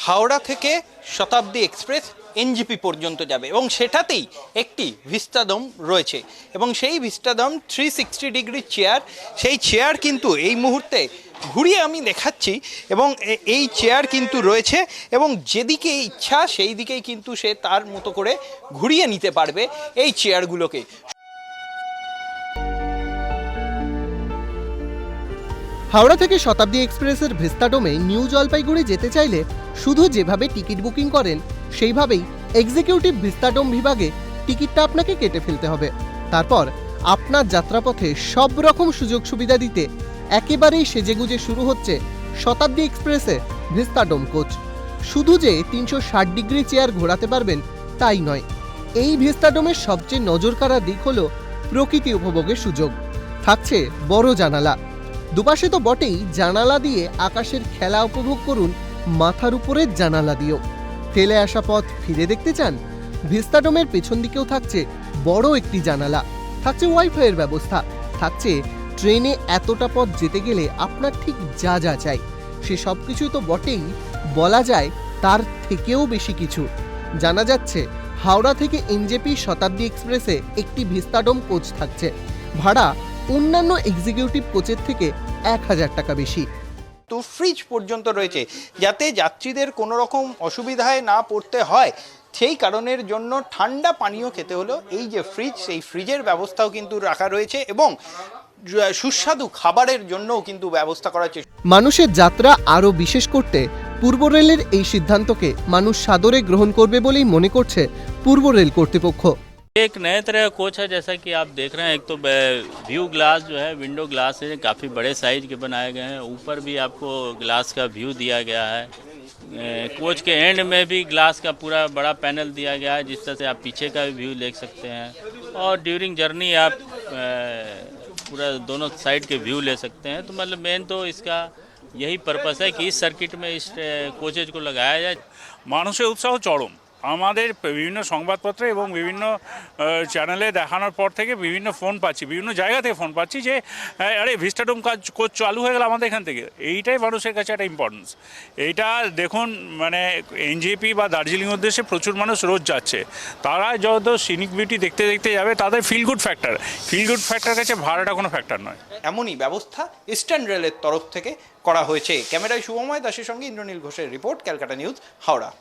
হাওড়া থেকে শতাব্দী express NJP পর্যন্ত যাবে এবং সেটাতেই একটি ভিস্টাডোম রয়েছে এবং সেই ভিস্টাডোম 360 ডিগ্রি চেয়ার। সেই চেয়ার কিন্তু এই মুহূর্তে ঘুরিয়ে আমি দেখাচ্ছি এবং এই চেয়ার কিন্তু রয়েছে এবং যেদিকে ইচ্ছা সেই দিকেই কিন্তু সে তার মতো করে ঘুরিয়ে নিতে পারবে এই চেয়ারগুলোকে। হাওড়া থেকে শতাব্দী এক্সপ্রেসের ভিস্টাডোমে নিউ জলপাইগুড়ি যেতে চাইলে শুধু যেভাবে টিকিট বুকিং করেন সেইভাবেই এক্সিকিউটিভ ভিস্টাডোম বিভাগে টিকিটটা আপনাকে কেটে ফেলতে হবে। তারপর আপনার যাত্রাপথে সব রকম সুযোগ সুবিধা দিতে একেবারেই সেজেগুজে শুরু হচ্ছে শতাব্দী এক্সপ্রেসে ভিস্টাডোম কোচ। শুধু যে 360 ডিগ্রি চেয়ার ঘোরাতে পারবেন তাই নয়, এই ভিস্টাডোমের সবচেয়ে নজরকাড়া দিক হলো প্রকৃতি উপভোগের সুযোগ। থাকছে বড় জানালা, দুপাশে তো বটেই, জানালা দিয়ে আকাশের খেলা উপভোগ করুন মাথার উপরের জানালা দিয়েও। ফেলে আসা পথ ফিরে দেখতে চান? ভিস্টাডোমের পেছন দিকেও থাকছে বড় একটি জানালা, থাকছে ওয়াইফাইয়ের ব্যবস্থা, থাকছে ট্রেনে এতটা পথ যেতে গেলে আপনার ঠিক যা যা চাই সে সব কিছুই তো বটেই, বলা যায় তার থেকেও বেশি কিছু। জানা যাচ্ছে হাওড়া থেকে এনজেপি শতাব্দী এক্সপ্রেসে একটি ভিস্টাডোম কোচ থাকছে, ভাড়া অন্যান্য এক্সিকিউটিভ কোচের থেকে 1000 টাকা বেশি। তো ফ্রিজ পর্যন্ত রয়েছে যাতে যাত্রীদের কোনো রকম অসুবিধায় না পড়তে হয়, সেই কারণের জন্য ঠান্ডা পানীয় খেতে হলো এই যে ফ্রিজ, সেই ফ্রিজের ব্যবস্থাও কিন্তু রাখা রয়েছে এবং সুস্বাদু খাবারের জন্যও কিন্তু ব্যবস্থা করা হচ্ছে। মানুষের যাত্রা আরও বিশেষ করতে পূর্ব রেলের এই সিদ্ধান্তকে মানুষ সাদরে গ্রহণ করবে বলেই মনে করছে পূর্ব রেল কর্তৃপক্ষ। एक नए तरह का कोच है, जैसा कि आप देख रहे हैं। एक तो व्यू ग्लास जो है, विंडो ग्लास है, काफ़ी बड़े साइज के बनाए गए हैं। ऊपर भी आपको ग्लास का व्यू दिया गया है। कोच के एंड में भी ग्लास का पूरा बड़ा पैनल दिया गया है, जिस तरह से आप पीछे का भी व्यू देख सकते हैं और ड्यूरिंग जर्नी आप पूरा दोनों साइड के व्यू ले सकते हैं। तो मतलब मेन तो इसका यही पर्पस है कि इस सर्किट में इस कोचेज को लगाया जाए। মানুষের উৎসাহ চরম। আমাদের বিভিন্ন সংবাদপত্রে এবং বিভিন্ন চ্যানেলে দেখানোর পর থেকে বিভিন্ন ফোন পাচ্ছি, বিভিন্ন জায়গা থেকে ফোন পাচ্ছি যে আরে ভিস্টাডোম কোচ চালু হয়ে গেল আমাদের এখান থেকে। এইটাই মানুষের কাছে একটা ইম্পর্টেন্স। এইটা দেখুন, মানে এনজেপি বা দার্জিলিং উদ্দেশ্যে প্রচুর মানুষ রোজ যাচ্ছে, তারা যত সিনিক বিউটি দেখতে দেখতে যাবে তাদের ফিল গুড ফ্যাক্টর কাছে ভাড়াটা কোনো ফ্যাক্টর নয়। এমনই ব্যবস্থা ইস্টার্ন রেলের তরফ থেকে করা হয়েছে। ক্যামেরায় শুভময় দাসের সঙ্গে ইন্দ্রনীল ঘোষের রিপোর্ট, ক্যালকাটা নিউজ, হাওড়া।